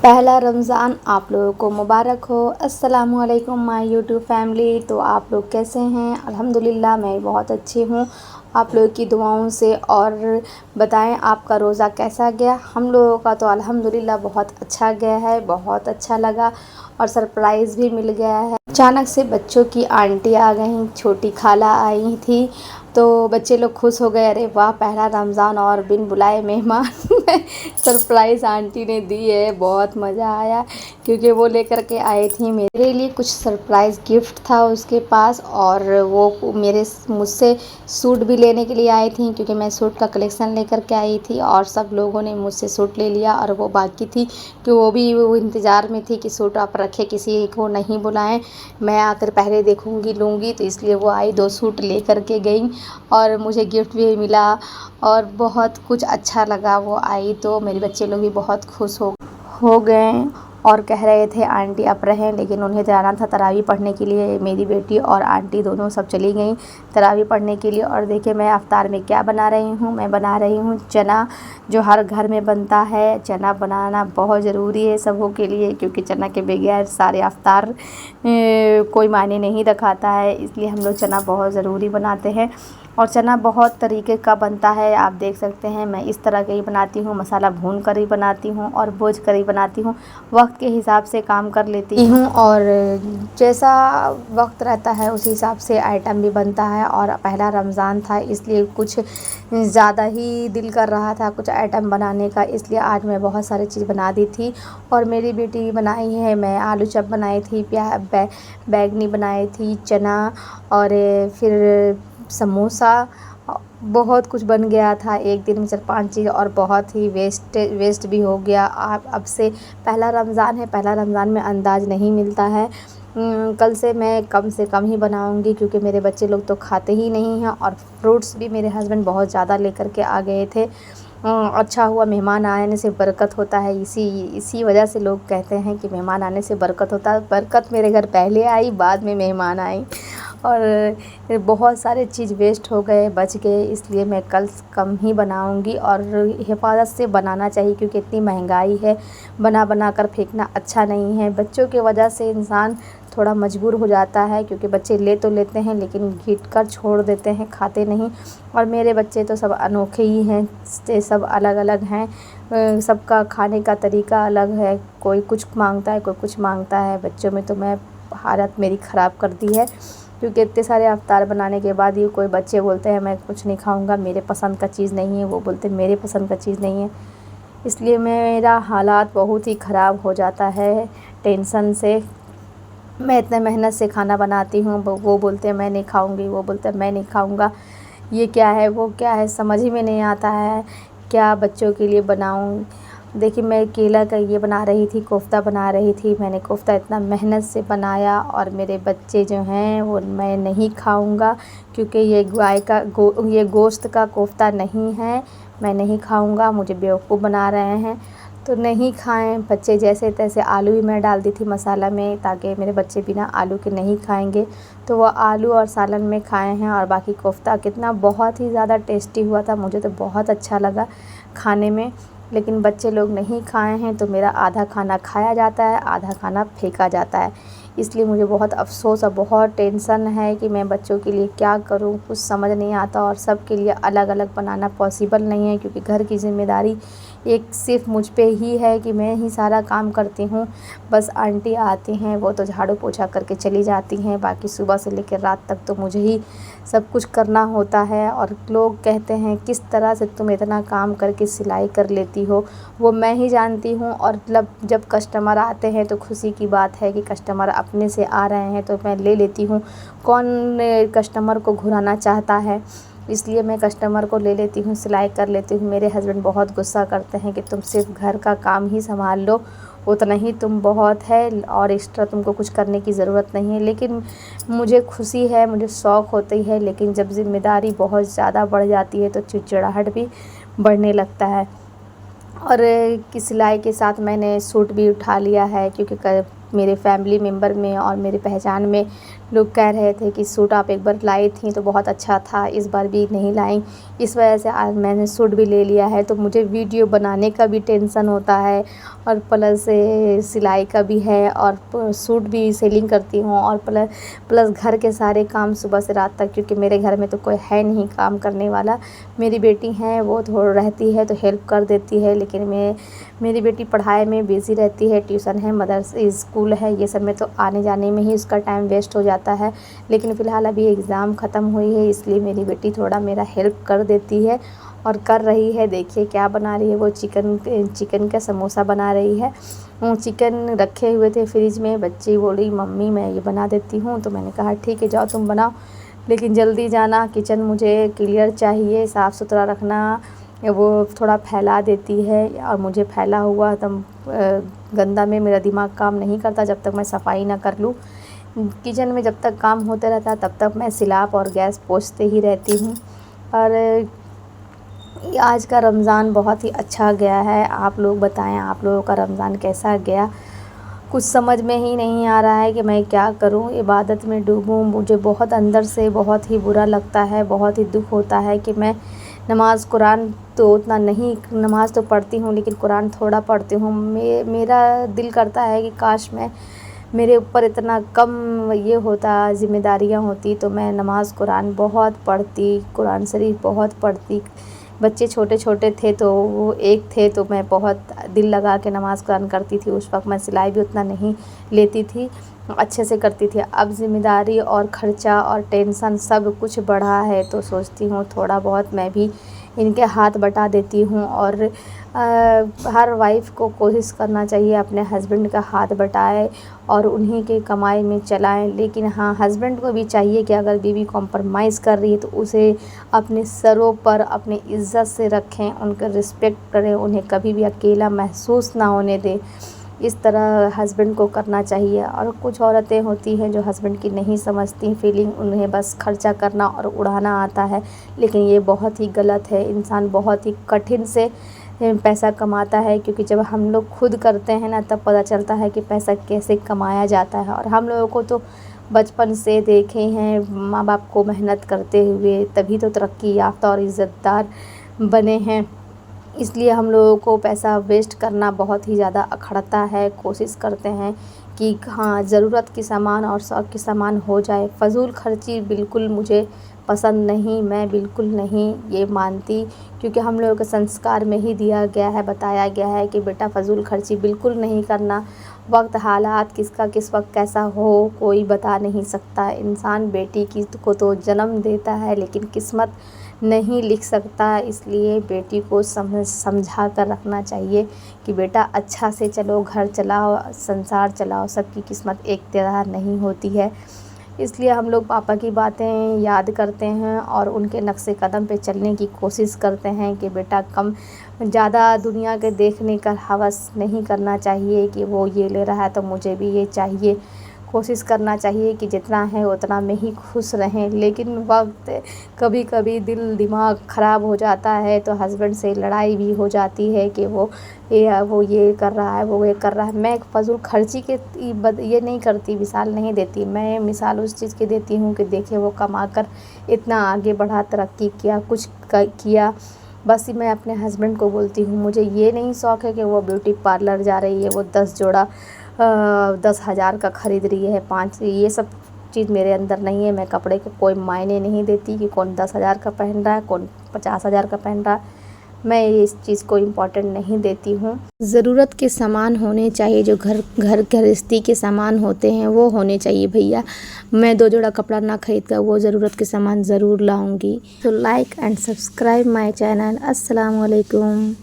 पहला रमज़ान आप लोगों को मुबारक हो। अस्सलामु अलैकुम माय यूट्यूब फैमिली। तो आप लोग कैसे हैं? अल्हम्दुलिल्लाह मैं बहुत अच्छी हूँ आप लोगों की दुआओं से। और बताएं आपका रोज़ा कैसा गया? हम लोगों का तो अल्हम्दुलिल्लाह बहुत अच्छा गया है, बहुत अच्छा लगा और सरप्राइज़ भी मिल गया है। अचानक से बच्चों की आंटी आ गई, छोटी खाला आई थी तो बच्चे लोग खुश हो गए, अरे वाह पहला रमज़ान और बिन बुलाए मेहमान सरप्राइज़ आंटी ने दी है। बहुत मज़ा आया क्योंकि वो लेकर के आई थी मेरे लिए कुछ सरप्राइज़ गिफ्ट था उसके पास। और वो मुझसे सूट भी लेने के लिए आई थी क्योंकि मैं सूट का कलेक्शन लेकर के आई थी और सब लोगों ने मुझसे सूट ले लिया और वो बाकी थी कि वो इंतज़ार में थी कि सूट आप रखे, किसी को नहीं बुलाएं, मैं आकर पहले देखूंगी लूँगी। तो इसलिए वो आई, 2 सूट ले कर के गई और मुझे गिफ्ट भी मिला और बहुत कुछ अच्छा लगा। वो आई तो मेरे बच्चे लोग भी बहुत खुश हो गए और कह रहे थे आंटी आप रहें, लेकिन उन्हें जाना था तरावी पढ़ने के लिए। मेरी बेटी और आंटी दोनों सब चली गई तरावी पढ़ने के लिए। और देखिए मैं अफ्तार में क्या बना रही हूँ, मैं बना रही हूँ चना, जो हर घर में बनता है। चना बनाना बहुत ज़रूरी है सबों के लिए क्योंकि चना के बगैर सारे अफ्तार कोई मायने नहीं रखाता है, इसलिए हम लोग चना बहुत ज़रूरी बनाते हैं। और चना बहुत तरीके का बनता है, आप देख सकते हैं। मैं इस तरह का ही बनाती हूँ, मसाला भून कर ही बनाती हूँ और भूज कर ही बनाती हूँ। वक्त के हिसाब से काम कर लेती हूँ और जैसा वक्त रहता है उस हिसाब से आइटम भी बनता है। और पहला रमज़ान था इसलिए कुछ ज़्यादा ही दिल कर रहा था कुछ आइटम बनाने का, इसलिए आज मैं बहुत सारी चीज़ बना दी थी। और मेरी बेटी बनाई है, मैं आलू चप बनाई थी, बैगनी बनाई थी, चना और फिर समोसा, बहुत कुछ बन गया था एक दिन में 4-5 चीज़ और बहुत ही वेस्ट भी हो गया। अब से पहला रमज़ान है, पहला रमज़ान में अंदाज़ नहीं मिलता है। कल से मैं कम से कम ही बनाऊंगी क्योंकि मेरे बच्चे लोग तो खाते ही नहीं हैं। और फ्रूट्स भी मेरे हस्बैंड बहुत ज़्यादा लेकर के आ गए थे। अच्छा हुआ, मेहमान आने से बरकत होता है, इसी वजह से लोग कहते हैं कि मेहमान आने से बरकत होता है। बरकत मेरे घर पहले आई, बाद में मेहमान आई और बहुत सारे चीज़ वेस्ट हो गए, बच गए, इसलिए मैं कल कम ही बनाऊंगी। और हिफाजत से बनाना चाहिए क्योंकि इतनी महंगाई है, बना बना कर फेंकना अच्छा नहीं है। बच्चों की वजह से इंसान थोड़ा मजबूर हो जाता है क्योंकि बच्चे ले तो लेते हैं लेकिन घीट कर छोड़ देते हैं, खाते नहीं। और मेरे बच्चे तो सब अनोखे ही हैं, सब अलग अलग हैं, सबका खाने का तरीका अलग है, कोई कुछ मांगता है कोई कुछ मांगता है। बच्चों में तो मैं हालत मेरी ख़राब कर दी है क्योंकि इतने सारे अफ्तार बनाने के बाद ये कोई बच्चे बोलते हैं मैं कुछ नहीं खाऊंगा, मेरे पसंद का चीज़ नहीं है, वो बोलते हैं मेरे पसंद का चीज़ नहीं है। इसलिए मेरा हालात बहुत ही ख़राब हो जाता है टेंशन से। मैं इतने मेहनत से खाना बनाती हूँ, वो बोलते हैं मैं नहीं खाऊंगी, वो बोलते हैं मैं नहीं खाऊंगा, ये क्या है वो क्या है, समझ ही में नहीं आता है क्या बच्चों के लिए बनाऊँ। देखिए मैं केला का ये बना रही थी, कोफ्ता बना रही थी। मैंने कोफ्ता इतना मेहनत से बनाया और मेरे बच्चे जो हैं वो मैं नहीं खाऊंगा क्योंकि ये ये गोश्त का कोफ्ता नहीं है, मैं नहीं खाऊंगा, मुझे बेवकूफ़ बना रहे हैं। तो नहीं खाएं बच्चे, जैसे तैसे आलू भी मैं डाल दी थी मसाला में ताकि मेरे बच्चे बिना आलू के नहीं खाएंगे, तो वो आलू और सालन में खाए हैं। और बाकी कोफ्ता कितना बहुत ही ज़्यादा टेस्टी हुआ था, मुझे तो बहुत अच्छा लगा खाने में, लेकिन बच्चे लोग नहीं खाए हैं तो मेरा आधा खाना खाया जाता है, आधा खाना फेंका जाता है। इसलिए मुझे बहुत अफ़सोस और बहुत टेंशन है कि मैं बच्चों के लिए क्या करूं, कुछ समझ नहीं आता। और सब के लिए अलग अलग बनाना पॉसिबल नहीं है क्योंकि घर की ज़िम्मेदारी एक सिर्फ मुझ पे ही है कि मैं ही सारा काम करती हूँ। बस आंटी आती हैं वो तो झाड़ू पोछा करके चली जाती हैं, बाकी सुबह से लेकर रात तक तो मुझे ही सब कुछ करना होता है। और लोग कहते हैं किस तरह से तुम इतना काम करके सिलाई कर लेती हो, वो मैं ही जानती हूँ। और जब कस्टमर आते हैं तो खुशी की बात है कि कस्टमर अपने से आ रहे हैं तो मैं ले लेती हूँ, कौन कस्टमर को घुराना चाहता है, इसलिए मैं कस्टमर को ले लेती हूँ, सिलाई कर लेती हूँ। मेरे हस्बैंड बहुत गुस्सा करते हैं कि तुम सिर्फ घर का काम ही संभाल लो, उतना ही तुम बहुत है और एक्स्ट्रा तुमको कुछ करने की ज़रूरत नहीं है। लेकिन मुझे खुशी है, मुझे शौक़ होती है, लेकिन जब ज़िम्मेदारी बहुत ज़्यादा बढ़ जाती है तो चिड़चिड़ाहट भी बढ़ने लगता है। और कि सिलाई के साथ मैंने सूट भी उठा लिया है क्योंकि मेरे फैमिली मेम्बर में और मेरे पहचान में लोग कह रहे थे कि सूट आप एक बार लाई थी तो बहुत अच्छा था, इस बार भी नहीं लाई। इस वजह से आज मैंने सूट भी ले लिया है। तो मुझे वीडियो बनाने का भी टेंशन होता है और प्लस सिलाई का भी है और सूट भी सेलिंग करती हूँ और प्लस घर के सारे काम सुबह से रात तक, क्योंकि मेरे घर में तो कोई है नहीं काम करने वाला। मेरी बेटी है वो थोड़ा रहती है तो हेल्प कर देती है, लेकिन मेरी बेटी पढ़ाई में बिज़ी रहती है, ट्यूशन है, मदरसा स्कूल है, ये सब में तो आने जाने में ही उसका टाइम वेस्ट हो जाता है। लेकिन फ़िलहाल अभी एग्ज़ाम ख़त्म हुई है, इसलिए मेरी बेटी थोड़ा मेरा हेल्प कर देती है और कर रही है। देखिए क्या बना रही है, वो चिकन का समोसा बना रही है। चिकन रखे हुए थे फ्रिज में, बच्ची बोली मम्मी मैं ये बना देती हूँ, तो मैंने कहा ठीक है जाओ तुम बनाओ, लेकिन जल्दी जाना, किचन मुझे क्लियर चाहिए, साफ़ सुथरा रखना। वो थोड़ा फैला देती है और मुझे फैला हुआ एकदम गंदा में मेरा दिमाग काम नहीं करता जब तक मैं सफाई ना कर लूँ। किचन में जब तक काम होते रहता है तब तक मैं सिलाब और गैस पोंछते ही रहती हूँ। और आज का रमज़ान बहुत ही अच्छा गया है। आप लोग बताएं आप लोगों का रमज़ान कैसा गया? कुछ समझ में ही नहीं आ रहा है कि मैं क्या करूं, इबादत में डूबूं। मुझे बहुत अंदर से बहुत ही बुरा लगता है, बहुत ही दुख होता है कि मैं नमाज़ कुरान तो उतना नहीं, नमाज़ तो पढ़ती हूँ लेकिन कुरान थोड़ा पढ़ती हूँ। मेरा दिल करता है कि काश मेरे ऊपर इतना कम ये होता, ज़िम्मेदारियाँ होती तो मैं नमाज़ कुरान बहुत पढ़ती, कुरान शरीफ बहुत पढ़ती। बच्चे छोटे छोटे थे तो वो एक थे तो मैं बहुत दिल लगा के नमाज़ कुरान करती थी। उस वक्त मैं सिलाई भी उतना नहीं लेती थी, अच्छे से करती थी। अब ज़िम्मेदारी और ख़र्चा और टेंशन सब कुछ बढ़ा है तो सोचती हूँ थोड़ा बहुत मैं भी इनके हाथ बटा देती हूँ। और हर वाइफ़ को कोशिश करना चाहिए अपने हस्बैंड का हाथ बटाए और उन्हीं के कमाई में चलाएं। लेकिन हाँ, हस्बैंड को भी चाहिए कि अगर बीवी कॉम्प्रोमाइज़ कर रही है तो उसे अपने सरों पर अपनी इज़्ज़त से रखें, उनका रिस्पेक्ट करें, उन्हें कभी भी अकेला महसूस ना होने दें। इस तरह हस्बैंड को करना चाहिए। और कुछ औरतें होती हैं जो हस्बैंड की नहीं समझती फीलिंग, उन्हें बस खर्चा करना और उड़ाना आता है, लेकिन ये बहुत ही गलत है। इंसान बहुत ही कठिन से पैसा कमाता है, क्योंकि जब हम लोग खुद करते हैं ना तब पता चलता है कि पैसा कैसे कमाया जाता है। और हम लोगों को तो बचपन से देखे हैं माँ बाप को मेहनत करते हुए, तभी तो तरक्की याफ्ता और इज़्ज़तदार बने हैं। इसलिए हम लोगों को पैसा वेस्ट करना बहुत ही ज़्यादा अखड़ता है। कोशिश करते हैं कि हाँ, ज़रूरत की सामान और शौक़ की सामान हो जाए। फ़ज़ूल खर्ची बिल्कुल मुझे पसंद नहीं, मैं बिल्कुल नहीं ये मानती, क्योंकि हम लोगों के संस्कार में ही दिया गया है, बताया गया है कि बेटा फ़ज़ूल खर्ची बिल्कुल नहीं करना। वक्त हालात किसका किस वक्त कैसा हो कोई बता नहीं सकता। इंसान बेटी को तो जन्म देता है लेकिन किस्मत नहीं लिख सकता। इसलिए बेटी को समझा कर रखना चाहिए कि बेटा अच्छा से चलो, घर चलाओ, संसार चलाओ, सबकी किस्मत एक तरह नहीं होती है। इसलिए हम लोग पापा की बातें याद करते हैं और उनके नक्शे कदम पे चलने की कोशिश करते हैं कि बेटा कम ज़्यादा दुनिया के देखने का हवस नहीं करना चाहिए कि वो ये ले रहा है तो मुझे भी ये चाहिए। कोशिश करना चाहिए कि जितना है उतना में ही खुश रहें। लेकिन वक्त कभी कभी दिल दिमाग ख़राब हो जाता है तो हस्बैंड से लड़ाई भी हो जाती है कि वो ये कर रहा है, वो ये कर रहा है। मैं फ़ज़ूल खर्ची के ये नहीं करती, मिसाल नहीं देती। मैं मिसाल उस चीज़ की देती हूँ कि देखिए वो कमा कर इतना आगे बढ़ा, तरक्की किया, कुछ किया। बस मैं अपने हस्बैंड को बोलती हूँ मुझे ये नहीं शौक़ है कि वो ब्यूटी पार्लर जा रही है, वो 10 जोड़ा 10,000 का ख़रीद रही है, 5, ये सब चीज़ मेरे अंदर नहीं है। मैं कपड़े को कोई मायने नहीं देती कि कौन 10,000 का पहन रहा है, कौन 50,000 का पहन रहा है। मैं इस चीज़ को इम्पोर्टेंट नहीं देती हूँ। ज़रूरत के सामान होने चाहिए, जो घर गृहस्थी के सामान होते हैं वो होने चाहिए भैया। मैं 2 जोड़ा कपड़ा ना खरीद कर वो ज़रूरत के सामान ज़रूर लाऊंगी। तो like and subscribe my channel. अस्सलाम वालेकुम।